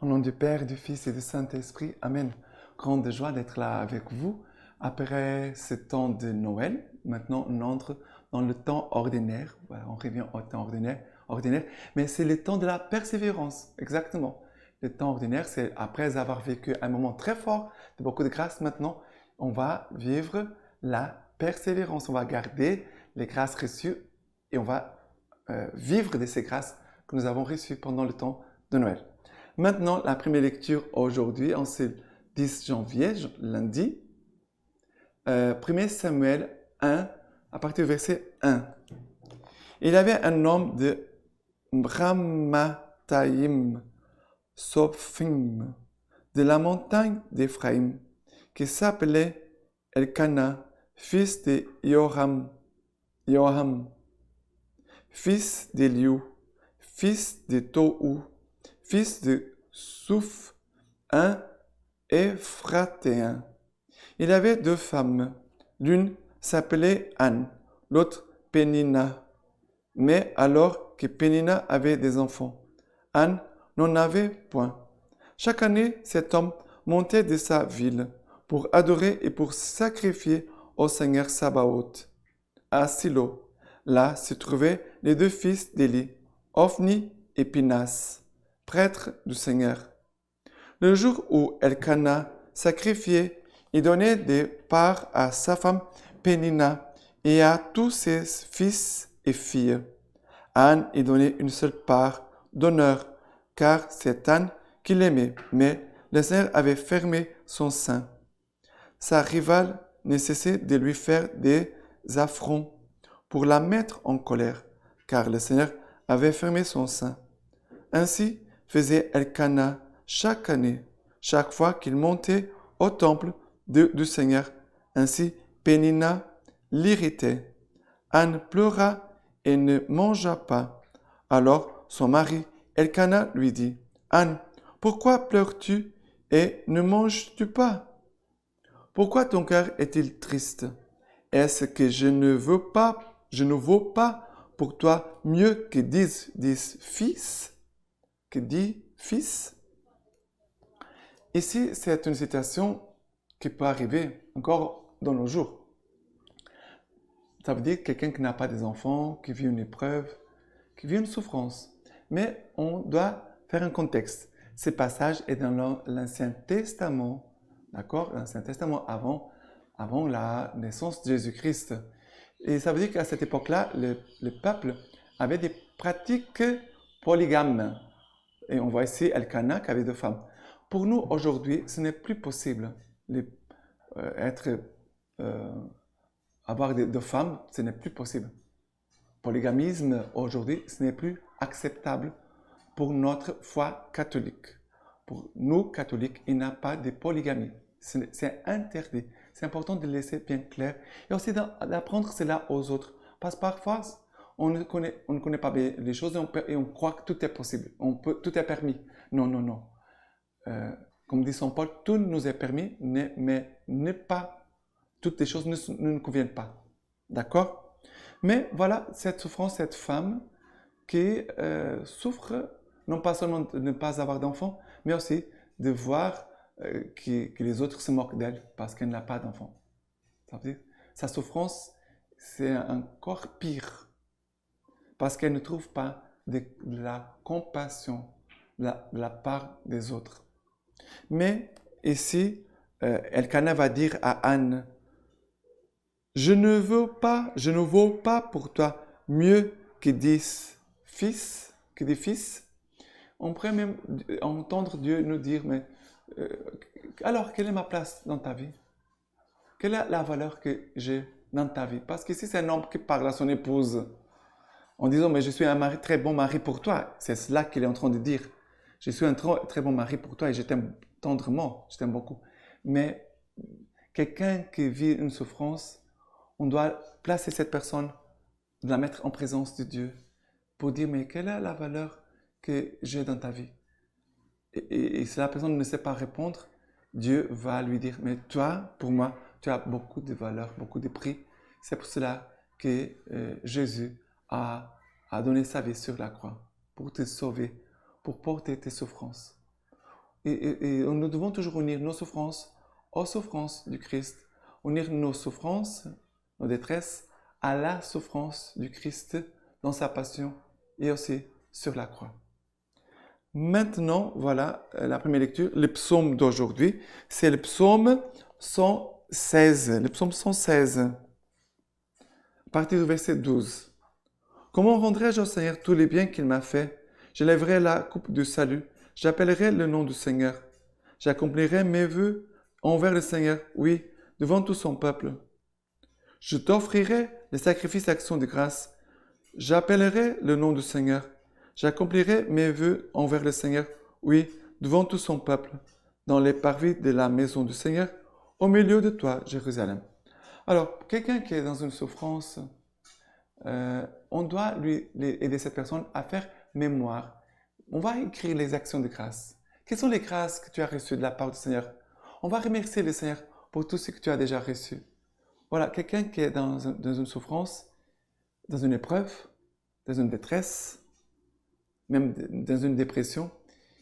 Au nom du Père, du Fils et du Saint-Esprit, Amen. Grande joie d'être là avec vous. Après ce temps de Noël, maintenant on entre dans le temps ordinaire. Voilà, on revient au temps ordinaire, mais c'est le temps de la persévérance, exactement. Le temps ordinaire, c'est après avoir vécu un moment très fort, de beaucoup de grâce, maintenant, on va vivre la persévérance. On va garder les grâces reçues et on va vivre de ces grâces que nous avons reçues pendant le temps de Noël. Maintenant, la première lecture aujourd'hui, en ce 10 janvier, lundi, 1 Samuel 1, à partir du verset 1. Il y avait un homme de Ramathaïm, Sophim, de la montagne d'Éphraïm, qui s'appelait Elkana, fils de Yoram, fils d'Eliou, fils de Tohu, fils de Souf, un Éphratéen. Il avait deux femmes. L'une s'appelait Anne, l'autre Pénina. Mais alors que Pénina avait des enfants, Anne n'en avait point. Chaque année, cet homme montait de sa ville pour adorer et pour sacrifier au Seigneur Sabaoth. À Silo, là se trouvaient les deux fils d'Élie, Ophni et Pinas, prêtres du Seigneur. Le jour où Elkana sacrifiait, il donnait des parts à sa femme Pénina et à tous ses fils et filles. Anne y donnait une seule part d'honneur, car c'est Anne qui l'aimait, mais le Seigneur avait fermé son sein. Sa rivale ne cessait de lui faire des affronts pour la mettre en colère, car le Seigneur avait fermé son sein. Ainsi faisait Elkana chaque année, chaque fois qu'il montait au temple du Seigneur. Ainsi Pénina l'irritait. Anne pleura et ne mangea pas. Alors son mari Elkana lui dit, « Anne, pourquoi pleures-tu et ne manges-tu pas? Pourquoi ton cœur est-il triste? Est-ce que je ne vaux pas pour toi mieux que 10 fils? Que 10 fils? » Ici, c'est une citation qui peut arriver encore dans nos jours. Ça veut dire quelqu'un qui n'a pas des enfants, qui vit une épreuve, qui vit une souffrance. Mais on doit faire un contexte. Ce passage est dans l'Ancien Testament, d'accord? L'Ancien Testament avant la naissance de Jésus-Christ. Et ça veut dire qu'à cette époque-là, le peuple avait des pratiques polygames. Et on voit ici Elkana qui avait deux femmes. Pour nous, aujourd'hui, ce n'est plus possible. Avoir deux femmes, ce n'est plus possible. Polygamisme, aujourd'hui, ce n'est plus acceptable pour notre foi catholique. Pour nous, catholiques, il n'y a pas de polygamie. C'est interdit. C'est important de laisser bien clair. Et aussi d'apprendre cela aux autres. Parce que parfois, on ne connaît pas bien les choses et on croit que tout est possible. Tout est permis. Non, non, non. Comme dit Saint Paul, tout nous est permis, mais toutes les choses ne nous conviennent pas. D'accord? Mais voilà, cette souffrance, cette femme qui souffre, non pas seulement de ne pas avoir d'enfants, mais aussi de voir que les autres se moquent d'elle parce qu'elle n'a pas d'enfants. Ça veut dire, sa souffrance, c'est encore pire parce qu'elle ne trouve pas de la compassion de la part des autres. Mais ici, Elkana va dire à Anne, je ne vaux pas pour toi mieux que 10 fils, que des fils. On pourrait même entendre Dieu nous dire, mais alors, quelle est ma place dans ta vie? Quelle est la valeur que j'ai dans ta vie? Parce qu'ici, c'est un homme qui parle à son épouse en disant, mais je suis un très bon mari pour toi. C'est cela qu'il est en train de dire. Je suis un très bon mari pour toi et je t'aime tendrement, je t'aime beaucoup. Mais quelqu'un qui vit une souffrance, on doit placer cette personne, la mettre en présence de Dieu pour dire, mais quelle est la valeur que j'ai dans ta vie? Et si la personne ne sait pas répondre, Dieu va lui dire, mais toi, pour moi, tu as beaucoup de valeur, beaucoup de prix. C'est pour cela que Jésus a donné sa vie sur la croix pour te sauver, pour porter tes souffrances. et nous devons toujours unir nos souffrances aux souffrances du Christ, unir nos souffrances, nos détresses, à la souffrance du Christ dans sa passion et aussi sur la croix. Maintenant, voilà la première lecture, le psaume d'aujourd'hui, c'est le psaume 116. Le psaume 116, à partir du verset 12. Comment rendrai-je au Seigneur tous les biens qu'il m'a fait? Je lèverai la coupe du salut, j'appellerai le nom du Seigneur. J'accomplirai mes vœux envers le Seigneur, oui, devant tout son peuple. Je t'offrirai les sacrifices d'actions de grâce. J'appellerai le nom du Seigneur. J'accomplirai mes vœux envers le Seigneur, oui, devant tout son peuple, dans les parvis de la maison du Seigneur, au milieu de toi, Jérusalem. Alors, quelqu'un qui est dans une souffrance, on doit aider cette personne à faire mémoire. On va écrire les actions de grâce. Quelles sont les grâces que tu as reçues de la part du Seigneur? On va remercier le Seigneur pour tout ce que tu as déjà reçu. Voilà, quelqu'un qui est dans une souffrance, dans une épreuve, dans une détresse, même dans une dépression,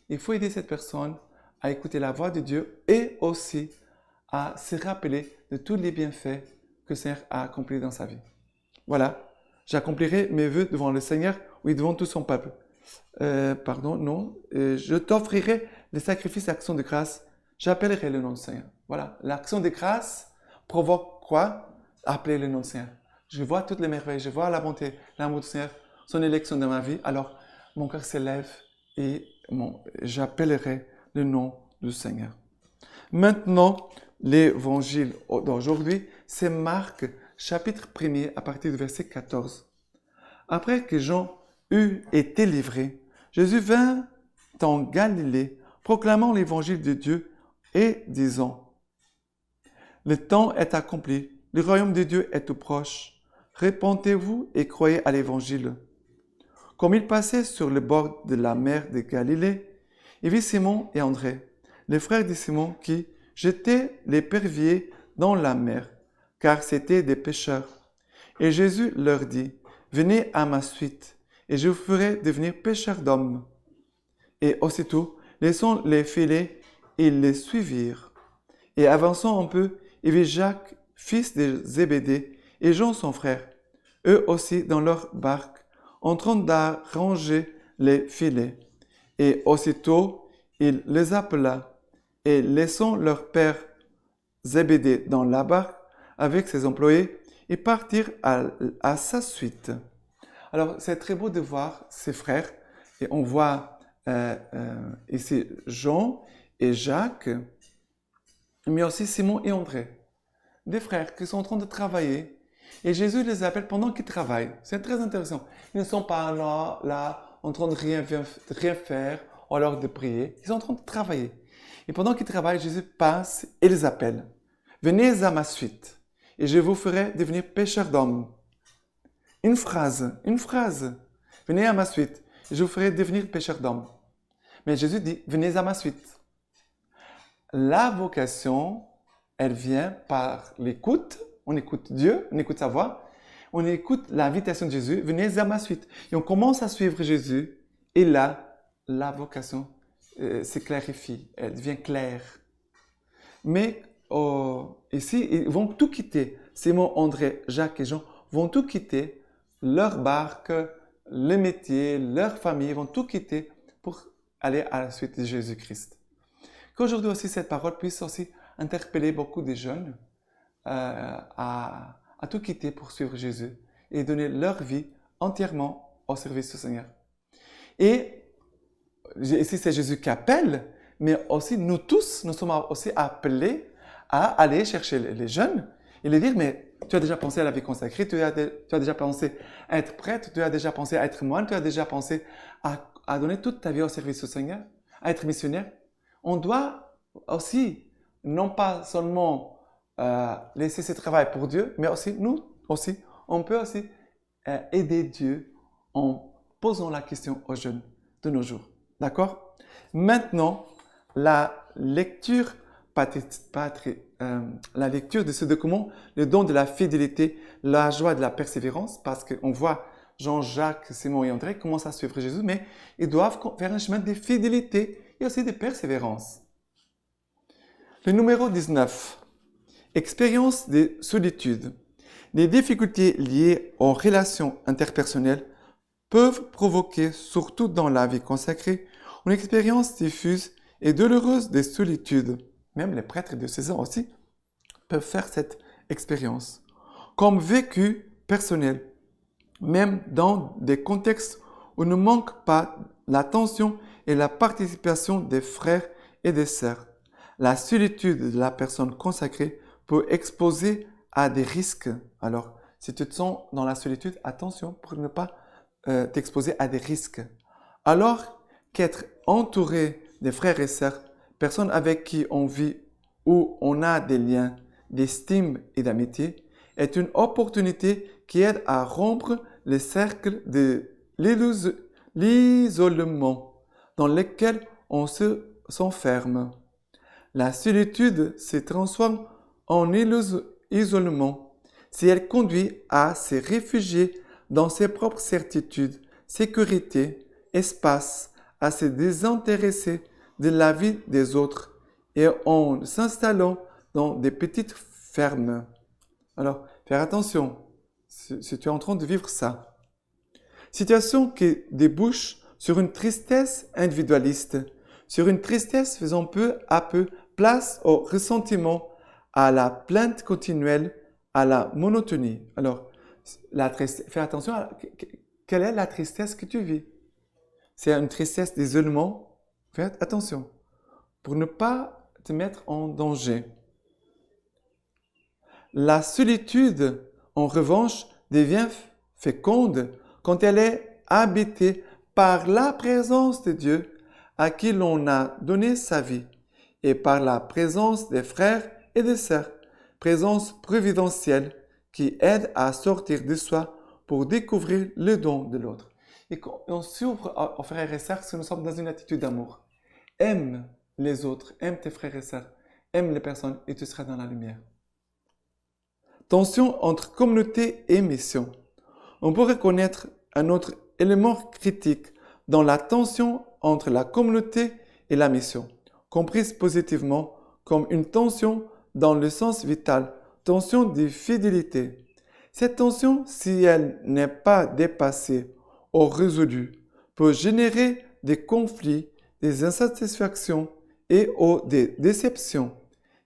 il faut aider cette personne à écouter la voix de Dieu et aussi à se rappeler de tous les bienfaits que le Seigneur a accomplis dans sa vie. Voilà, j'accomplirai mes vœux devant le Seigneur, oui, devant tout son peuple. Je t'offrirai les sacrifices d'action de grâce, j'appellerai le nom du Seigneur. Voilà, l'action de grâce provoque quoi? Appeler le nom du Seigneur. Je vois toutes les merveilles, je vois la bonté, l'amour du Seigneur, son élection dans ma vie, alors mon cœur s'élève et j'appellerai le nom du Seigneur. Maintenant, l'évangile d'aujourd'hui, c'est Marc, chapitre 1er, à partir du verset 14. Après que Jean eut été livré, Jésus vint en Galilée, proclamant l'évangile de Dieu et disant: le temps est accompli, le royaume de Dieu est tout proche. Répentez-vous et croyez à l'évangile. Comme il passait sur le bord de la mer de Galilée, il vit Simon et André, les frères de Simon, qui jetaient l'épervier dans la mer, car c'étaient des pêcheurs. Et Jésus leur dit: venez à ma suite, et je vous ferai devenir pêcheurs d'hommes. Et aussitôt, laissant les filets, ils les suivirent. Et avançant un peu, il vit Jacques, fils de Zébédée, et Jean son frère, eux aussi dans leur barque, en train d'arranger les filets. Et aussitôt, il les appela, et laissant leur père Zébédée dans la barque avec ses employés, ils partirent à sa suite. Alors, c'est très beau de voir ses frères, et on voit ici Jean et Jacques, mais aussi Simon et André, des frères qui sont en train de travailler. Et Jésus les appelle pendant qu'ils travaillent. C'est très intéressant. Ils ne sont pas là en train de rien faire, ou alors de prier. Ils sont en train de travailler. Et pendant qu'ils travaillent, Jésus passe et les appelle. Venez à ma suite, et je vous ferai devenir pêcheurs d'hommes. Une phrase. Venez à ma suite, et je vous ferai devenir pêcheurs d'hommes. Mais Jésus dit, venez à ma suite. La vocation, elle vient par l'écoute. On écoute Dieu, on écoute sa voix, on écoute l'invitation de Jésus, venez à ma suite. Et on commence à suivre Jésus, et là, la vocation se clarifie, elle devient claire. Mais ici, ils vont tout quitter. Simon, André, Jacques et Jean vont tout quitter, leur barque, le métier, leur famille, vont tout quitter pour aller à la suite de Jésus-Christ. Qu'aujourd'hui aussi, cette parole puisse aussi interpeller beaucoup de jeunes, à tout quitter pour suivre Jésus et donner leur vie entièrement au service du Seigneur. Et ici, c'est Jésus qui appelle, mais aussi nous tous, nous sommes aussi appelés à aller chercher les jeunes et les dire, mais tu as déjà pensé à la vie consacrée, tu as déjà pensé à être prêtre, tu as déjà pensé à être moine, tu as déjà pensé à donner toute ta vie au service du Seigneur, à être missionnaire. On doit aussi, non pas seulement laisser ce travail pour Dieu, mais aussi nous aussi, on peut aussi aider Dieu en posant la question aux jeunes de nos jours. D'accord? Maintenant, la lecture de ce document, le don de la fidélité, la joie de la persévérance, parce qu'on voit Jean-Jacques, Simon et André commencent à suivre Jésus, mais ils doivent faire un chemin de fidélité. et aussi de persévérance. Le numéro 19. Expérience de solitude. Les difficultés liées aux relations interpersonnelles peuvent provoquer, surtout dans la vie consacrée, une expérience diffuse et douloureuse de solitude. Même les prêtres de 16 ans aussi peuvent faire cette expérience. Comme vécu personnel, même dans des contextes où ne manque pas l'attention et la participation des frères et des sœurs. La solitude de la personne consacrée peut exposer à des risques. Alors, si tu te sens dans la solitude, attention pour ne pas t'exposer à des risques. Alors qu'être entouré des frères et sœurs, personnes avec qui on vit ou on a des liens d'estime et d'amitié, est une opportunité qui aide à rompre le cercle de l'isolement dans lequel on s'enferme. La solitude se transforme en isolement si elle conduit à se réfugier dans ses propres certitudes, sécurité, espace, à se désintéresser de la vie des autres et en s'installant dans des petites fermes. Alors, faire attention si tu es en train de vivre ça. Situation qui débouche sur une tristesse individualiste, sur une tristesse faisant peu à peu place au ressentiment, à la plainte continuelle, à la monotonie. Alors, fais attention à quelle est la tristesse que tu vis. C'est une tristesse d'isolement. Fais attention pour ne pas te mettre en danger. La solitude, en revanche, devient féconde quand elle est habitée par la présence de Dieu à qui l'on a donné sa vie et par la présence des frères et des sœurs, présence providentielle qui aide à sortir de soi pour découvrir le don de l'autre. Et quand on s'ouvre aux frères et sœurs, nous sommes dans une attitude d'amour. Aime les autres, aime tes frères et sœurs, aime les personnes et tu seras dans la lumière. Tension entre communauté et mission. On peut reconnaître un autre élément critique dans la tension entre la communauté et la mission, comprise positivement comme une tension dans le sens vital, tension de fidélité. Cette tension, si elle n'est pas dépassée ou résolue, peut générer des conflits, des insatisfactions et ou des déceptions,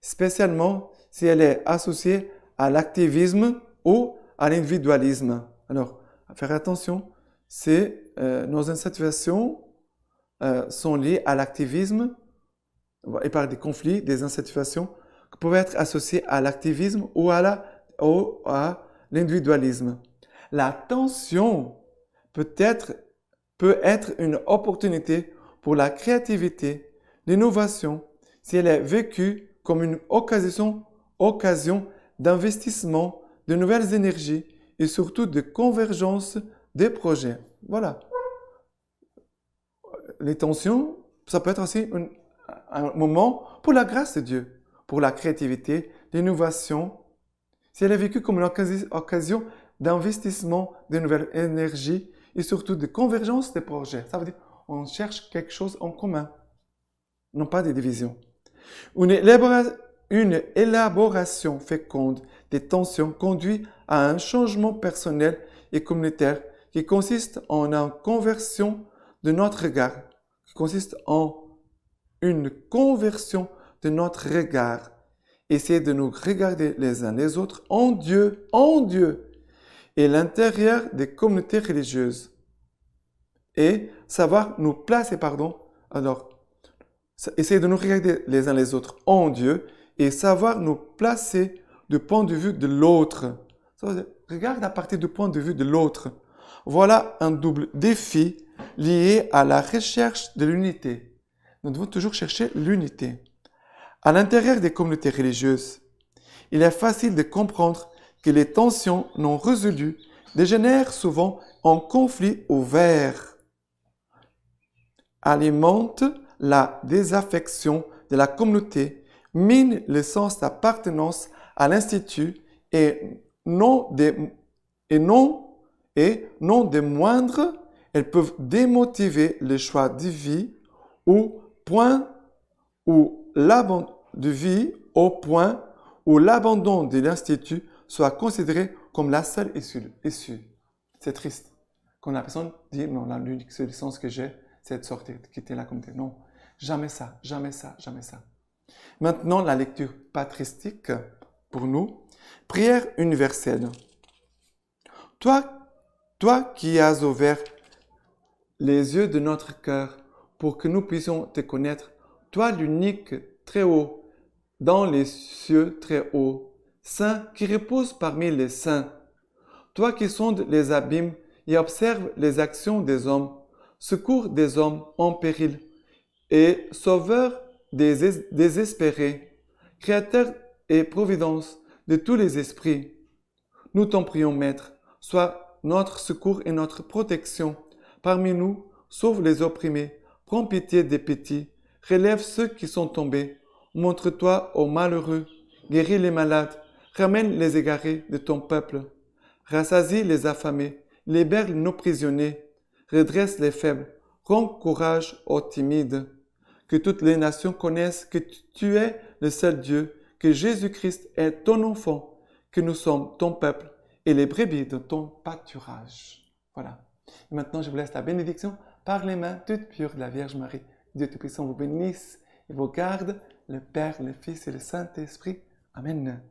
spécialement si elle est associée à l'activisme ou à l'individualisme. Alors, à faire attention, nos insatisfactions sont liées à l'activisme et par des conflits, des insatisfactions qui peuvent être associées à l'activisme ou à l'individualisme. La tension peut être une opportunité pour la créativité, l'innovation, si elle est vécue comme une occasion d'investissement, de nouvelles énergies et surtout de convergence des projets. Voilà. Les tensions, ça peut être aussi un moment pour la grâce de Dieu, pour la créativité, l'innovation. Si elle est vécue comme une occasion d'investissement, de nouvelles énergies et surtout de convergence des projets. Ça veut dire qu'on cherche quelque chose en commun, non pas des divisions. Une élaboration féconde des tensions conduit à un changement personnel et communautaire qui consiste en une conversion de notre regard, Essayer de nous regarder les uns les autres en Dieu, et l'intérieur des communautés religieuses. Et savoir nous placer, Alors, essayer de nous regarder les uns les autres en Dieu et savoir nous placer du point de vue de l'autre. Regarde à partir du point de vue de l'autre. Voilà un double défi lié à la recherche de l'unité. Nous devons toujours chercher l'unité. À l'intérieur des communautés religieuses, il est facile de comprendre que les tensions non résolues dégénèrent souvent en conflits ouverts, alimentent la désaffection de la communauté, minent le sens d'appartenance à l'institut et non des moindres, elles peuvent démotiver le choix de vie ou point où l'abandon de vie, au point où l'abandon de l'Institut soit considéré comme la seule issue. C'est triste. Quand la personne dit, non, l'unique solution que j'ai, c'est de sortir, de quitter la communauté. Non, jamais ça, jamais ça, jamais ça. Maintenant, la lecture patristique pour nous. Prière universelle. Toi qui as ouvert les yeux de notre cœur pour que nous puissions te connaître, toi l'unique très haut, dans les cieux très hauts, saint qui repose parmi les saints, toi qui sondes les abîmes et observes les actions des hommes, secours des hommes en péril et sauveur des désespérés, créateur et providence de tous les esprits. Nous t'en prions, Maître, sois notre secours et notre protection. Parmi nous, sauve les opprimés, prends pitié des petits, relève ceux qui sont tombés, montre-toi aux malheureux, guéris les malades, ramène les égarés de ton peuple, rassasie les affamés, libère nos prisonniers, redresse les faibles, rends courage aux timides. Que toutes les nations connaissent que tu es le seul Dieu, que Jésus-Christ est ton enfant, que nous sommes ton peuple et les brebis de ton pâturage. Voilà. Et maintenant, je vous laisse la bénédiction par les mains toutes pures de la Vierge Marie. Dieu Tout-Puissant vous bénisse et vous garde, le Père, le Fils et le Saint-Esprit. Amen.